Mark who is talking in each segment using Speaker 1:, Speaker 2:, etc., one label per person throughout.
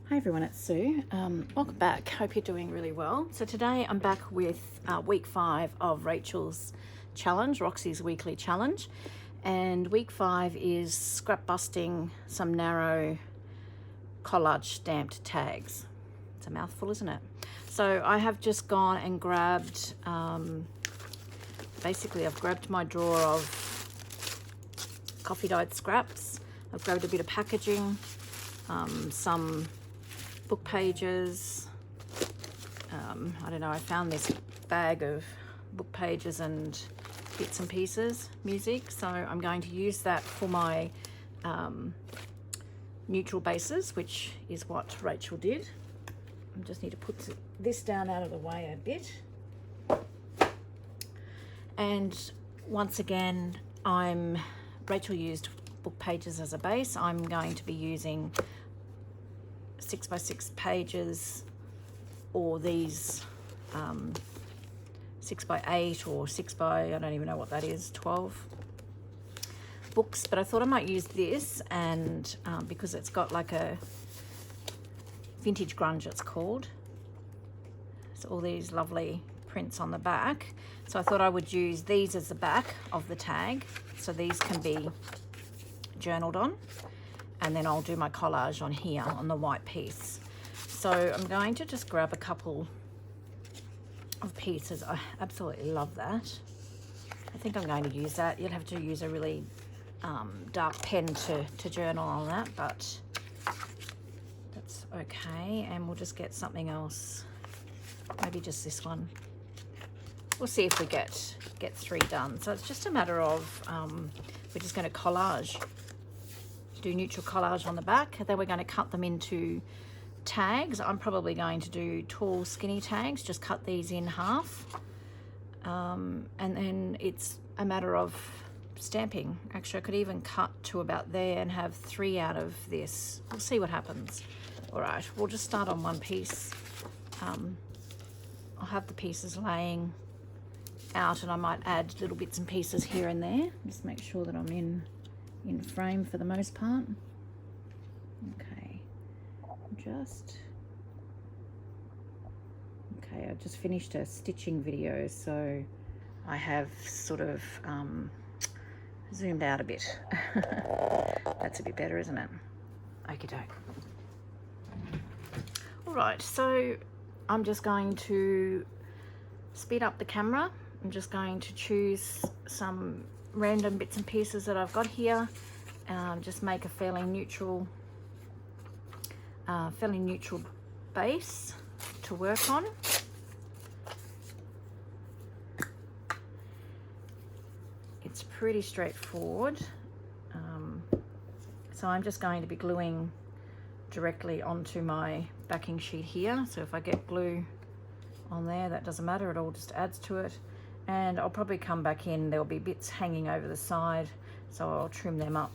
Speaker 1: Hi everyone, it's Sue. Welcome back. Hope you're doing really well. So today I'm back with week 5 of Rachel's challenge, Roxy's weekly challenge. And week 5 is scrap busting some narrow collage stamped tags. It's a mouthful, isn't it? So I have just gone and grabbed, basically I've grabbed my drawer of coffee dyed scraps. I've grabbed a bit of packaging, some book pages. I don't know, I found this bag of book pages and bits and pieces, music, so I'm going to use that for my neutral bases, which is what Rachel did. I just need to put this down out of the way a bit. And once again, Rachel used book pages as a base. I'm going to be using 6x6 pages, or these 6x8 or 6x, I don't even know what that is, 12 books. But I thought I might use this, and because it's got like a vintage grunge, it's called. So all these lovely prints on the back. So I thought I would use these as the back of the tag, so these can be journaled on. And then I'll do my collage on here on the white piece. So I'm going to just grab a couple of pieces. I absolutely love that. I think I'm going to use that. You'll have to use a really dark pen to journal on that, but that's okay. And we'll just get something else, maybe just this one. We'll see if we get 3 done. So it's just a matter of, we're just going to collage. Do neutral collage on the back, and then we're going to cut them into tags. I'm probably going to do tall skinny tags, just cut these in half, and then it's a matter of stamping. Actually, I could even cut to about there and have 3 out of this. We'll see what happens. All right, we'll just start on one piece. I'll have the pieces laying out, and I might add little bits and pieces here and there. Just make sure that I'm in frame for the most part. Okay, I just finished a stitching video, so I have sort of zoomed out a bit. That's a bit better, isn't it? Okie doke. All right, so I'm just going to speed up the camera. I'm just going to choose some random bits and pieces that I've got here, just make a fairly neutral base to work on. It's pretty straightforward. So I'm just going to be gluing directly onto my backing sheet here. So if I get glue on there, that doesn't matter, it all just adds to it. And I'll probably come back in, there'll be bits hanging over the side, so I'll trim them up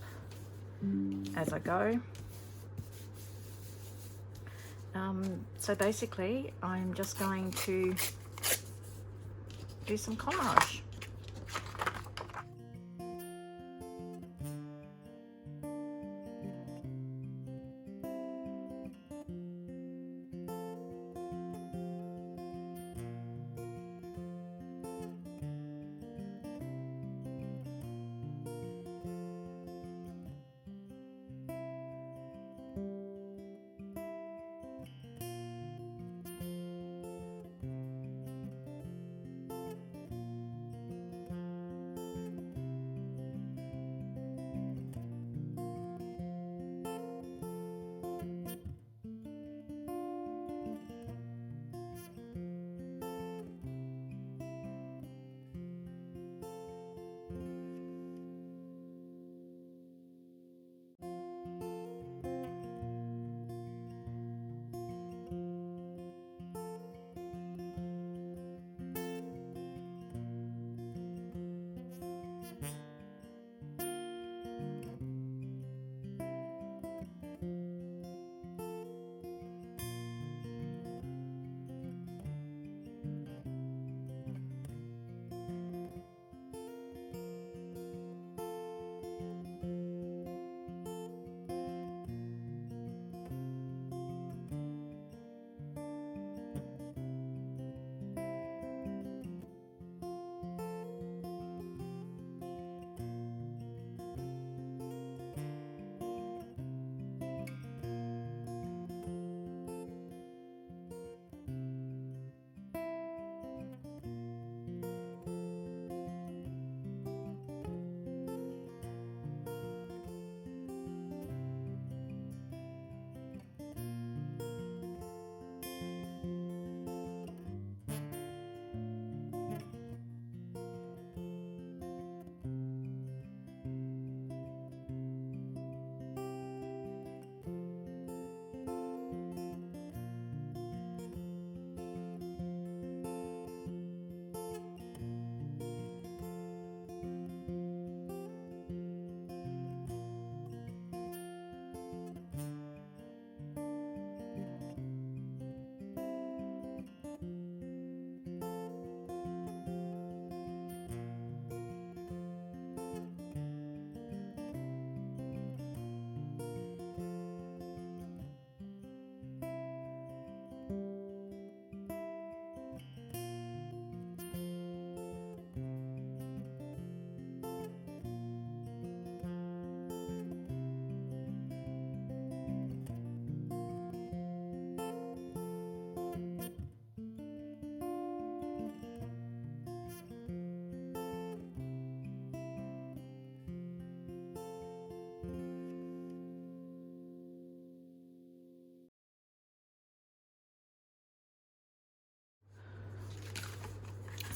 Speaker 1: as I go. So basically, I'm just going to do some collage.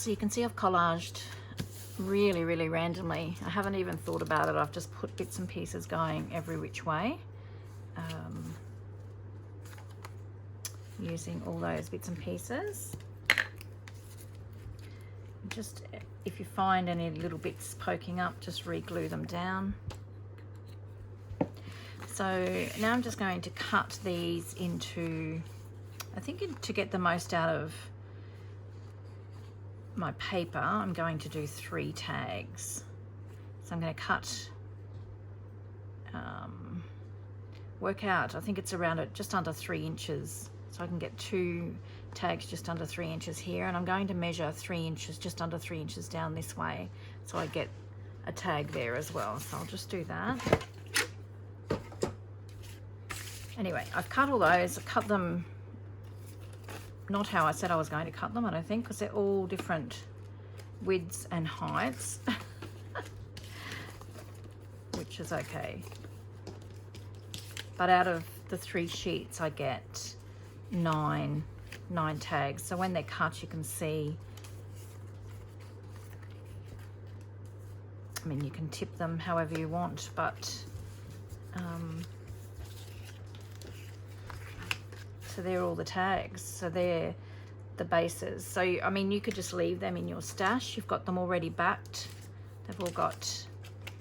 Speaker 1: So you can see I've collaged really, really randomly. I haven't even thought about it. I've just put bits and pieces going every which way. Using all those bits and pieces. Just, if you find any little bits poking up, just re-glue them down. So now I'm just going to cut these into, I think to get the most out of my paper, I'm going to do 3 tags. So I'm going to cut, work out, I think it's around just under 3 inches. So I can get 2 tags just under 3 inches here, and I'm going to measure 3 inches, just under 3 inches down this way, so I get a tag there as well. So I'll just do that. Anyway, I've cut all those. I cut them not how I said I was going to cut them, I don't think, because they're all different widths and heights, which is okay. But out of the 3 sheets, I get 9 tags. So when they're cut, you can see, I mean, you can tip them however you want, but so they're all the tags. So they're the bases. So I mean, you could just leave them in your stash. You've got them already backed. They've all got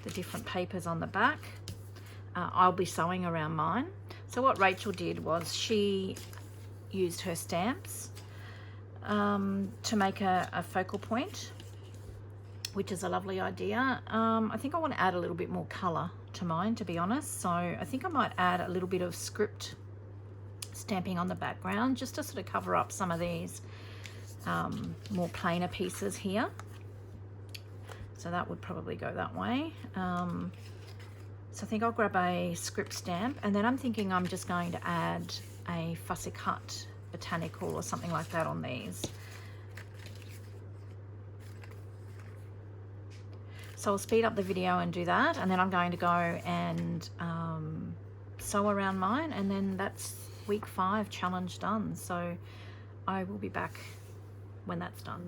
Speaker 1: the different papers on the back. I'll be sewing around mine. So what Rachel did was she used her stamps to make a focal point, which is a lovely idea. I think I want to add a little bit more colour to mine, to be honest. So I think I might add a little bit of script stamping on the background, just to sort of cover up some of these more plainer pieces here. So that would probably go that way. So I think I'll grab a script stamp, and then I'm thinking I'm just going to add a fussy cut botanical or something like that on these. So I'll speed up the video and do that, and then I'm going to go and sew around mine, and then that's week 5 challenge done. So I will be back when that's done.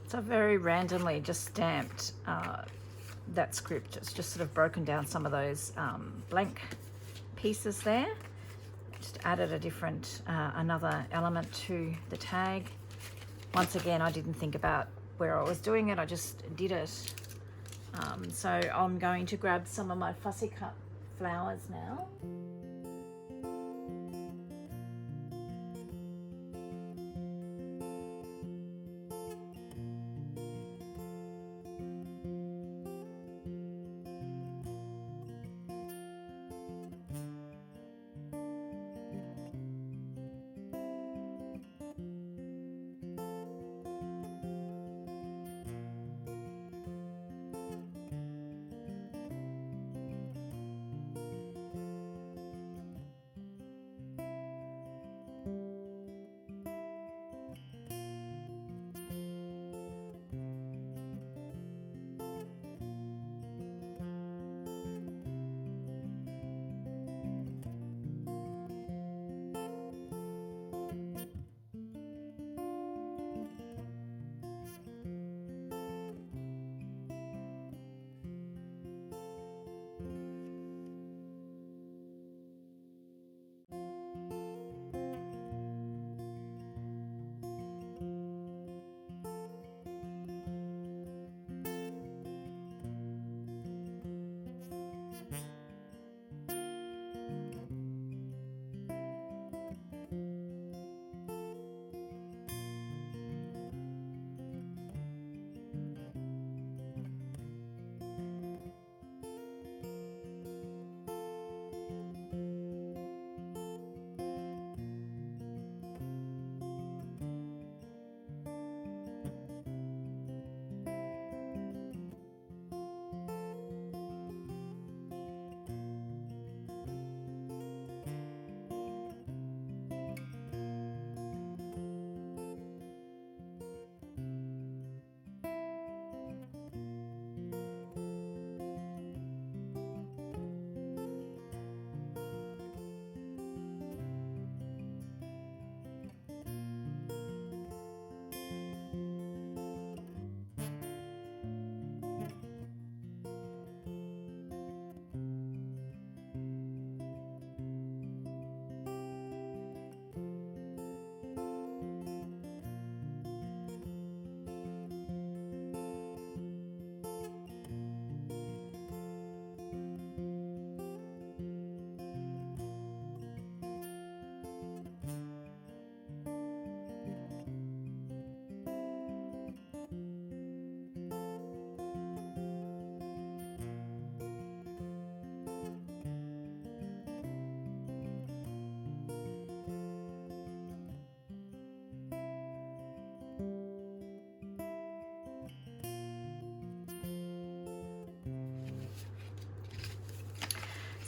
Speaker 1: So I've very randomly just stamped that script. It's just sort of broken down some of those blank pieces there. Just added a different, another element to the tag. Once again, I didn't think about where I was doing it, I just did it. So I'm going to grab some of my fussy cut flowers now.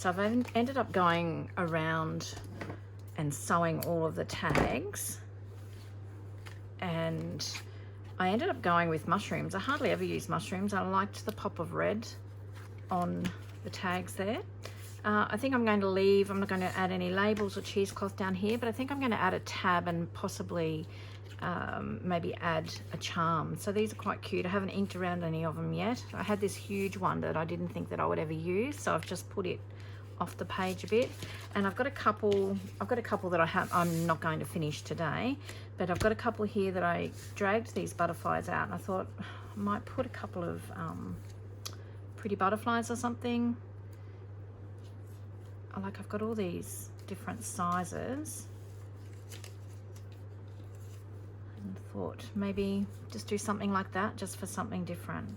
Speaker 1: So I've ended up going around and sewing all of the tags, and I ended up going with mushrooms. I hardly ever use mushrooms. I liked the pop of red on the tags there. I think I'm going to leave, I'm not going to add any labels or cheesecloth down here, but I think I'm going to add a tab and possibly maybe add a charm. So these are quite cute. I haven't inked around any of them yet. I had this huge one that I didn't think that I would ever use, so I've just put it off the page a bit. And I've got a couple that I'm not going to finish today, but I've got a couple here that I dragged these butterflies out, and I thought I might put a couple of pretty butterflies or something. I've got all these different sizes, and thought maybe just do something like that just for something different.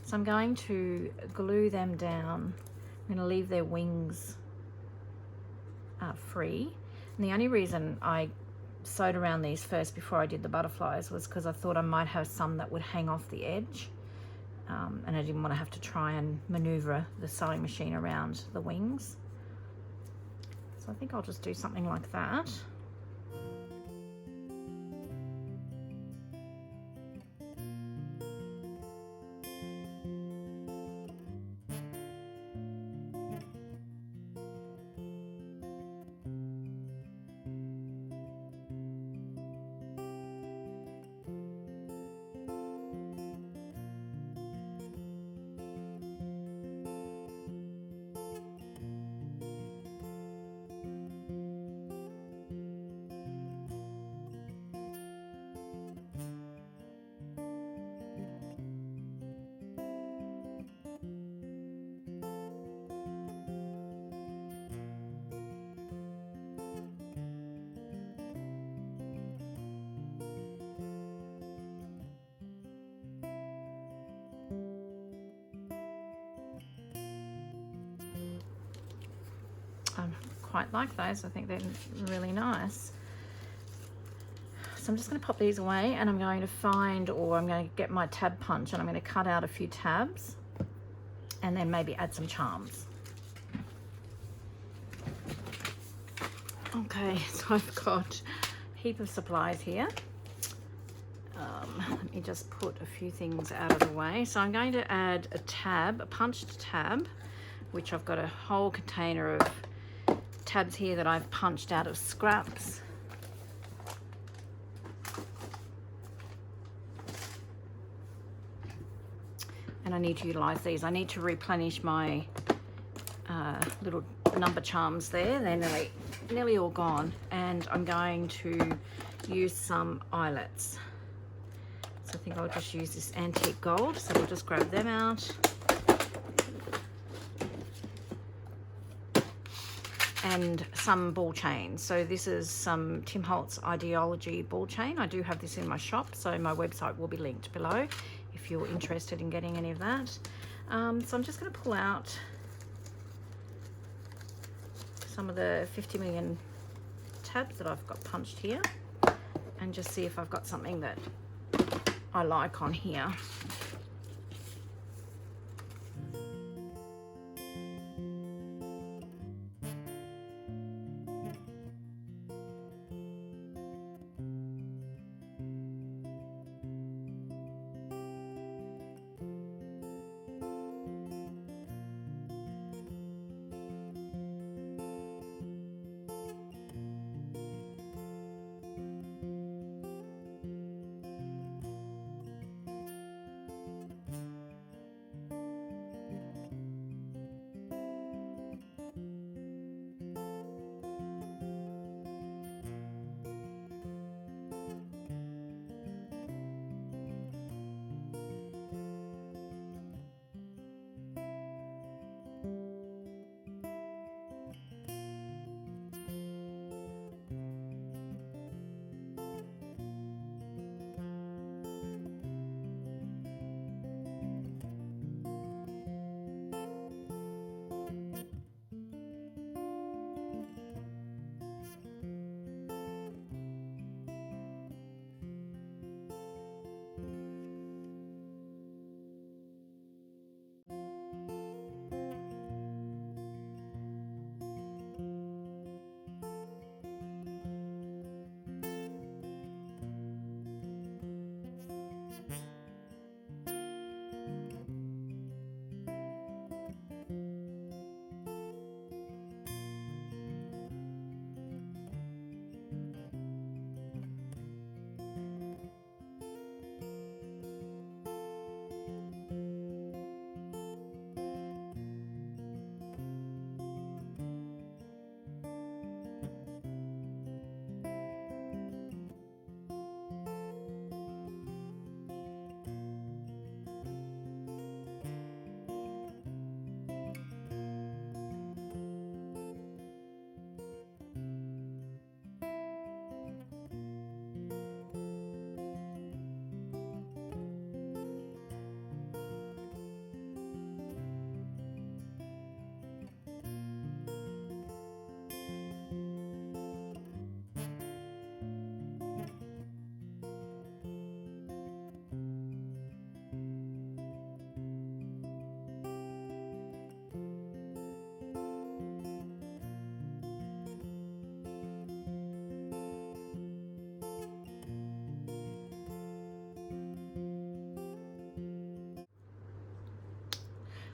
Speaker 1: So I'm going to glue them down. I'm going to leave their wings free. And the only reason I sewed around these first before I did the butterflies was because I thought I might have some that would hang off the edge, and I didn't want to have to try and maneuver the sewing machine around the wings. So I think I'll just do something like that. I quite like those. I think they're really nice. So I'm just going to pop these away, and I'm going to find, or I'm going to get my tab punch, and I'm going to cut out a few tabs and then maybe add some charms. Okay, so I've got a heap of supplies here. Let me just put a few things out of the way. So I'm going to add a tab, a punched tab, which I've got a whole container of tabs here that I've punched out of scraps. And I need to utilize these. I need to replenish my little number charms there. They're nearly all gone. And I'm going to use some eyelets. So I think I'll just use this antique gold. So we'll just grab them out. And some ball chain. So this is some Tim Holtz Ideology ball chain. I do have this in my shop, so my website will be linked below if you're interested in getting any of that. So I'm just going to pull out some of the 50 million tabs that I've got punched here and just see if I've got something that I like on here.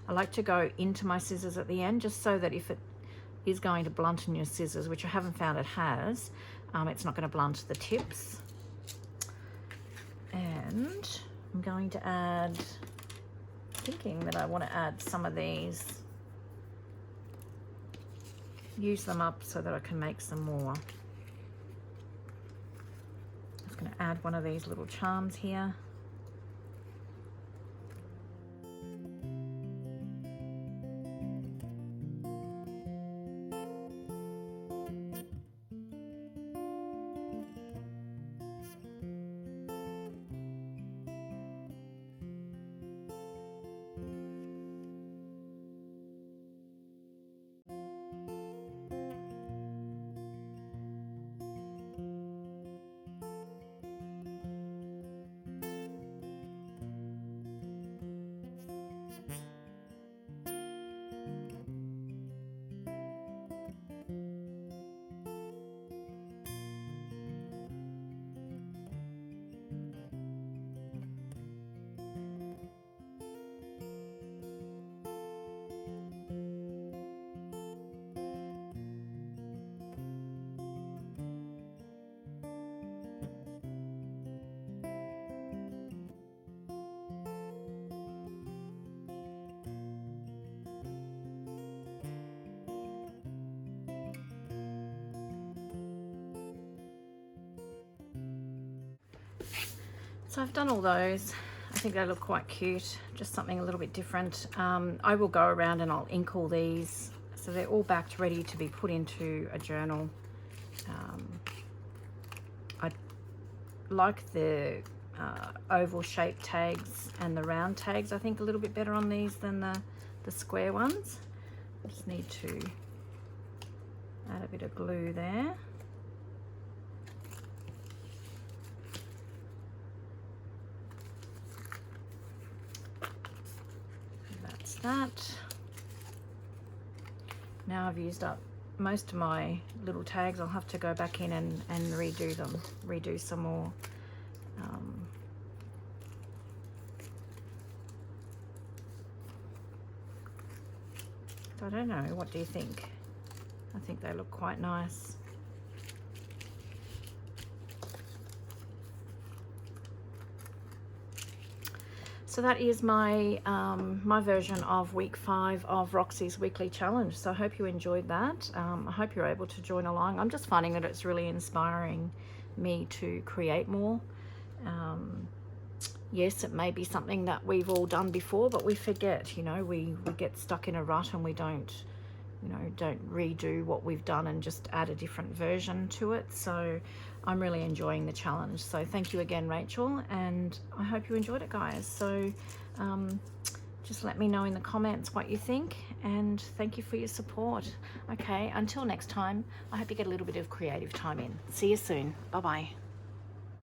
Speaker 1: I like to go into my scissors at the end, just so that if it is going to blunt in your scissors, which I haven't found it has, it's not going to blunt the tips. And I'm going to add, thinking that I want to add some of these, use them up so that I can make some more. I'm just going to add one of these little charms here. So I've done all those. I think they look quite cute, just something a little bit different. I will go around and I'll ink all these so they're all backed, ready to be put into a journal. I like the oval shaped tags and the round tags, I think, a little bit better on these than the square ones. I just need to add a bit of glue there. That. Now I've used up most of my little tags. I'll have to go back in and redo them, redo some more. I don't know, what do you think? I think they look quite nice. So that is my my version of week 5 of Roxy's weekly challenge. So I hope you enjoyed that. I hope you're able to join along. I'm just finding that it's really inspiring me to create more. Yes, it may be something that we've all done before, but we forget, you know, we get stuck in a rut and we don't redo what we've done and just add a different version to it. So I'm really enjoying the challenge. So thank you again, Rachel, and I hope you enjoyed it, guys. So just let me know in the comments what you think, and thank you for your support. Okay, until next time, I hope you get a little bit of creative time in. See you soon. Bye-bye.